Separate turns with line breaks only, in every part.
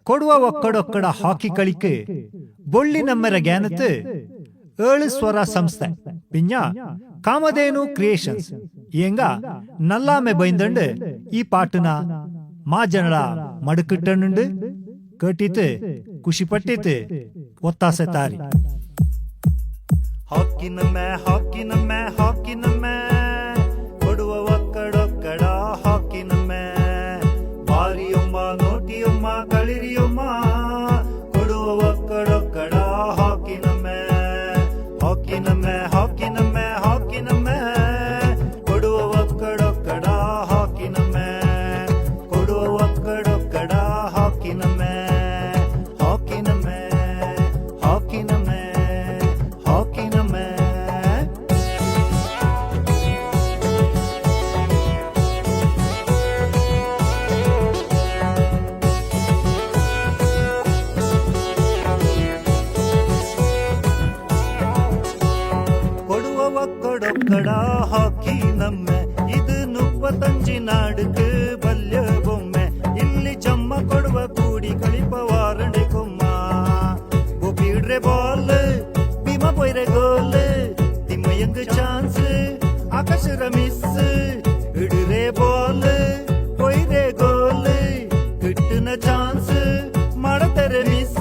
കൊടുവ ഒക്കടൊക്കട hockey കളിക്ക് ബൊള്ളി നമ്മര ഗ്യാനത്ത് 7 ಸ್ವರ ಸಂಸ್ಥೆ ಪಿಂಜ ಕಾಮಧೇನು ಕ್ರಿಯೇಷನ್ಸ್ ಎಂಗ ನಲ್ಲಾಮೆ ಬೈಂದಂಡು ಈ ಪಾಟುನ ಮಾ ಜನರ ಮಡುಕಿಟ್ಟನುಂಡು ಕೇಟಿತ್ತು ಖುಷಿ ಪಟ್ಟಿತ್ತು ಒತ್ತಾಸೆ ತಾರಿ
ಹಾಕಿನಮ್ಮೆ ಹಾಕಿನಮ್ಮೆ ಹಾಕಿನಮ್ಮೆ ಕೊಡುವ ಒಕ್ಕಡೊಕ್ಕಡ ಹಾಕಿನಮ್ಮೆ ಬಾರಿಯೊಮ್ಮ ನೋಟಿಯೊಮ್ಮ ಗಳಿರಿಯೊಮ್ಮ ಕೊಡುವ ಒಕ್ಕಡೊಕ್ಕಡ ಹಾಕಿನಮ್ಮೆ ಹಾಕಿನಮ್ಮೆ ಹಾಕಿನಮ್ಮೆ ಹಾಕಿನಮ್ಮೆ ಕೊಡುವ ಒಕ್ಕಡೊಕ್ಕಡ ಹಾಕಿನಮ್ಮೆ ಕೊಡುವ ಒಕ್ಕಡೊಕ್ಕಡ ಹಾಕಿನಮ್ಮೆ ಹಾಕಿನಮ್ಮೆ ಹಾಕಿನಮ್ಮೆ ಹಾಕಿನಮ್ಮೆ கொடுவ ஒக்கடொக்கட ಹಾಕಿ ನಮ್ಮೆ ಇದು 35 ನಾಡುக்கு ಬಲ್ಯ ಬೊಮ್ಮೆ ಇಲ್ಲಿ ಜಮ್ಮ ಕೊಡುವ ಕೂಡಿ ಕಳಿಪ ವಾರಣೆ ಕೊಮ್ಮ ಗೋಪಿಡ್ರೆ ಬಾಲ್ ಭೀಮ ಪೊಯ್ರೆ ಗೋಲ್ ತಿಮ್ಮಯ್ಯಂಗ ಚಾನ್ಸ್ ಆಕಾಶರ ಮಿಸ್ ಇಡ್ರೆ ಬಾಲ್ ಪೊಯ್ರೆ ಗೋಲ್ ಕಿಟ್ಟನ ಚಾನ್ಸ್ ಮಾಡತಾರೆ ಮಿಸ್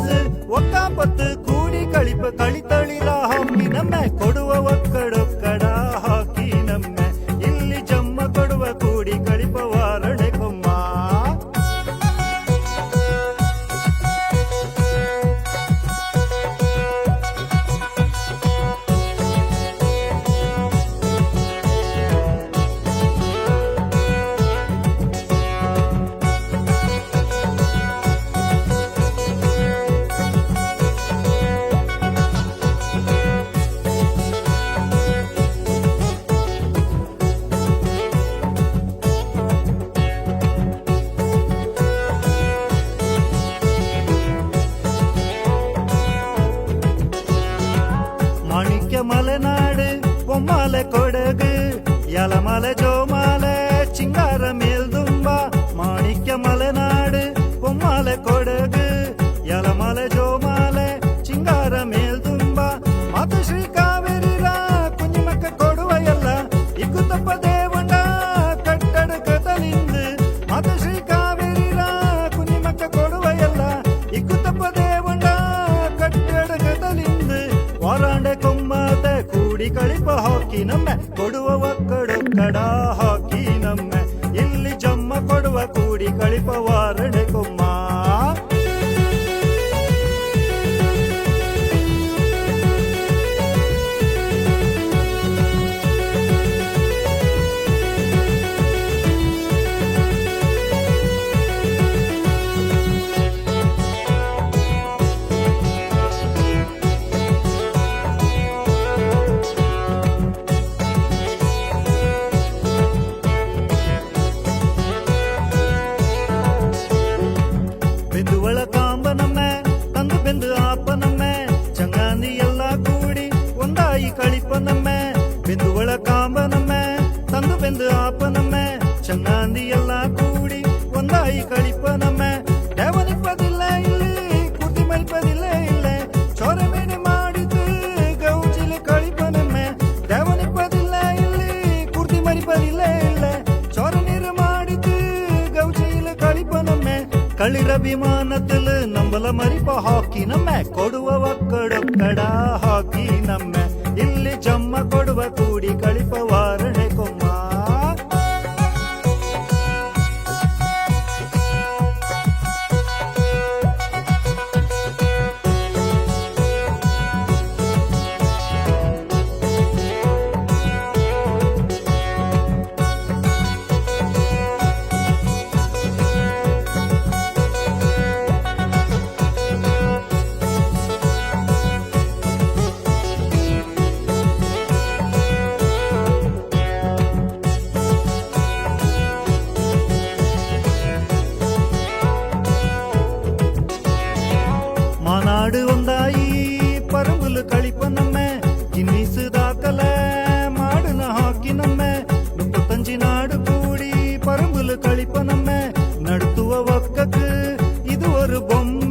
ಒಕ್ಕಾಪತ್ತು ಕೂಡಿ ಕಳಿಪ ಕಳಿತಳಿರ ಹಾಕಿ ನಮ್ಮೆ ಕೊಡುವ ಒಕ್ಕಡೊಕ್ಕಡ ಹಾಕಿ ನಮ್ಮೆ ಇಲ್ಲಿ ಜಮ್ಮ ಕೊಡುವ ಕೂಡಿ ಕಳಿಪ ವಾರಣೆ ಕೊಮ್ಮ மாணிக்க மலைநாடு பொம்மாலை கொடகு எலமலை ஜோமாலை சிங்கார மேல்தும்பா மாணிக்க மலைநாடு பொம்மாலை கொடகு எலமலை ஜೋಮಾಲೆ ಚಿಂಗಾರ ಮೇಲ್ದುಂಬಾ ಮಾತು ಶ್ರೀ ಕಾವೇರಿರ ಕುഞ്ഞിಮಕ್ಕ ಕೊಡುವ ಎಲ್ಲ ಇಕ್ಕುತಪ್ಪ ದೇವಂಡ ಕಟ್ಟಡ ಕದಲಿಂದು ಮಾತು ಶ್ರೀ ಕಾವೇರಿರ ಕುഞ്ഞിಮಕ್ಕ ಕೊಡುವ ಎಲ್ಲ ಇಕ್ಕುತಪ್ಪ ದೇವಂಡ ಕಟ್ಟಡ ಕದಲಿಂದು ವಾರಾಂಡೆ ಕೊಮ್ಮತೆ ಕೂಡಿ ಕಳಿಪ ಹಾಕಿ ನಮ್ಮೆ ಕೊಡುವ ಒಕ್ಕಡೊಕ್ಕಡ ಹಾಕಿ ನಮ್ಮೆ ಇಲ್ಲಿ ಜಮ್ಮ ಕೊಡುವ ಕೂಡಿ ಕಳಿಪ ವಾರಣೆ ಕೊಮ್ಮ ಬೆಂದುವಳ ಕಾಂಬ ನಮ್ಮೆ ತಂದು ಬೆಂದು ಆಪ ನಮ್ಮೆ ಚಂಗಾಂದಿ ಎಲ್ಲ ಕೂಡಿ ಒಂದಾಯಿ ಕಳಿಪ ನಮ್ಮೆ ಬೆಂದುವಳ ಕಾಂಬ ನಮ್ಮೆ ತಂದು ಬೆಂದು ಆಪ ನಮ್ಮೆ ಚಂಗಾಂದಿ ಎಲ್ಲ ಕೂಡಿ ಒಂದಾಯಿ ಕಳಿಪ ನಮ್ಮೆ ದೇವನಿಪ್ಪದಿಲ್ಲ ಇಲ್ಲಿ ಕುರ್ತಿ ಮರಿಪದಿಲ್ಲ ಇಲ್ಲೇ ಚೋರೆ ಮೇಣೆ ಮಾಡಿದ್ದು ಗೌಜಿಲೆ ಕಳಿಪ ನಮ್ಮೆ ದೇವನಿಪ್ಪದಿಲ್ಲ ಇಲ್ಲಿ ಕುರ್ತಿ ಮರಿಪದಿಲ್ಲ ಇಲ್ಲೇ ಚೋರ ನೀರು ಮಾಡಿದ್ದು ಗೌಜಿಲೆ ಕಳಿಪ ನಮ್ಮೆ களிர விமானத்தில் நம்மள மறிப்ப ಹಾಕಿ ನಮ್ಮೆ ಕೊಡುವ ಒಕ್ಕಡೊಕ್ಕಡ ಹಾಕಿ ನಮ್ಮೆ ಇಲ್ಲಿ ಜಮ್ಮ ಕೊಡುವ ಕೂಡಿ ಕಳಿಪ ವಾರಣೆ ಕೊಮ್ಮ ಮಾನಾಡು ಒಂದಾಯಿ ಪರಂಬುಲು ಕಳಿಪ ನಮ್ಮೆ ಗಿನ್ನಿಸು ದಾಖಲೆ ಮಾಡಿನ ಹಾಕಿ ನಮ್ಮೆ 35 ನಾಡು ಕೂಡಿ ಪರಂಬುಲು ಕಳಿಪ ನಮ್ಮೆ ನಡುತ್ತುವ ಒಕ್ಕಕ್ಕೆ ಇದು ஒரு பொம்மை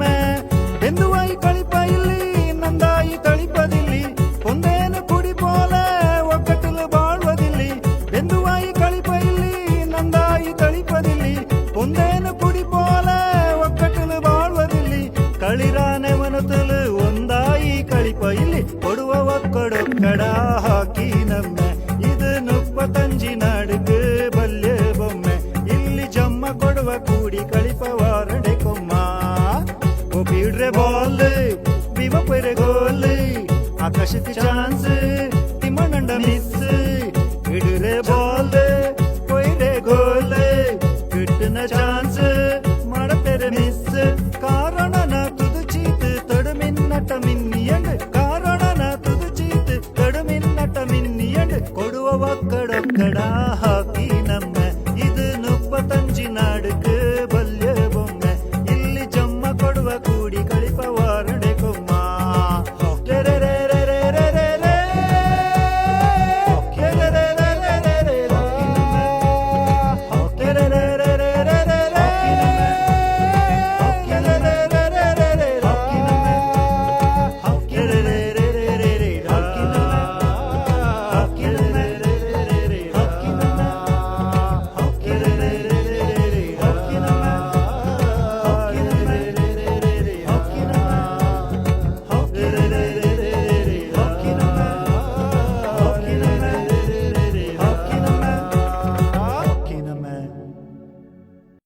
ಬೆಂದುವಾಯಿ ಕಳಿಪ ಇಲ್ಲಿ ನಂದಾಯಿ ತಳಿಪದಿಲ್ಲಿ ಒಂದೇನು ಕುಡಿ ಪೋಲ ಒಕ್ಕಟ್ಟಲು ಬಾಳ್ವದಿಲ್ಲಿ ಬೆಂದುವಾಯಿ ಕಳಿಪ ಇಲ್ಲಿ ನಂದಾಯಿ ತಳಿಪದಿಲ್ಲಿ ಒಂದೇನು ಕುಡಿ ಪೋಲ ಒಕ್ಕಟ್ಟಲು ಬಾಳ್ವದಿಲ್ಲಿ களிರಾನೆ ಮನತಲು ಒಂದಾಯಿ ಕಳಿಪ ಇಲ್ಲಿ ಕೊಡುವ ಒಕ್ಕಡೊಕ್ಕಡ ಹಾಕಿ ನಮ್ಮ ಇದು ನುಪ್ಪತಂಜಿ ನಾಡುಗೆ ಬಲ್ಯ ಬೊಮ್ಮೆ ಇಲ್ಲಿ ಜಮ್ಮ ಕೊಡುವ ಕೂಡಿ ಕಳಿಪ ವಾರಡೆ ಕೊಮ್ಮ ಓ ಬೀಡ್ರೆ ಬಾಲ್ ಬಿವ ಪೈರೆ ಗೋಲ್ ಆಕಾಶಕ್ಕೆ ಚಾನ್ಸ್ ತಿಮ್ಮಣ್ಣಂಡ ಮಿಸ್ ಇಡ್ರೆ ಬಾಲ್ ಪೈರೆ ಗೋಲ್ ಕಿಟ್ಟನ ಚಾನ್ಸ್ ಮಾಡತೆರೆ ಮಿಸ್ ಕಾರಣನ ತುದು ಚೀತ್ ತಡುಮಿನ್ನಟ ಮಿನ್ನಿಯಂಡ್ ಕಾರಣನ ತುದು ಚೀತ್ ತಡುಮಿನ್ನಟ ಮಿನ್ನಿಯಂಡ್ ಕೊಡುವ ಒಕ್ಕಡೊಕ್ಕಡ ಹಾಕಿ ನಮ್ಮ ಇದು ನುಪ್ಪತಂಜಿ ನಾಡುಗೆ ಬಲ್ಯ ಬೊಮ್ಮೆ ಇಲ್ಲಿ ಜಮ್ಮ ಕೊಡುವ ಕೂಡಿ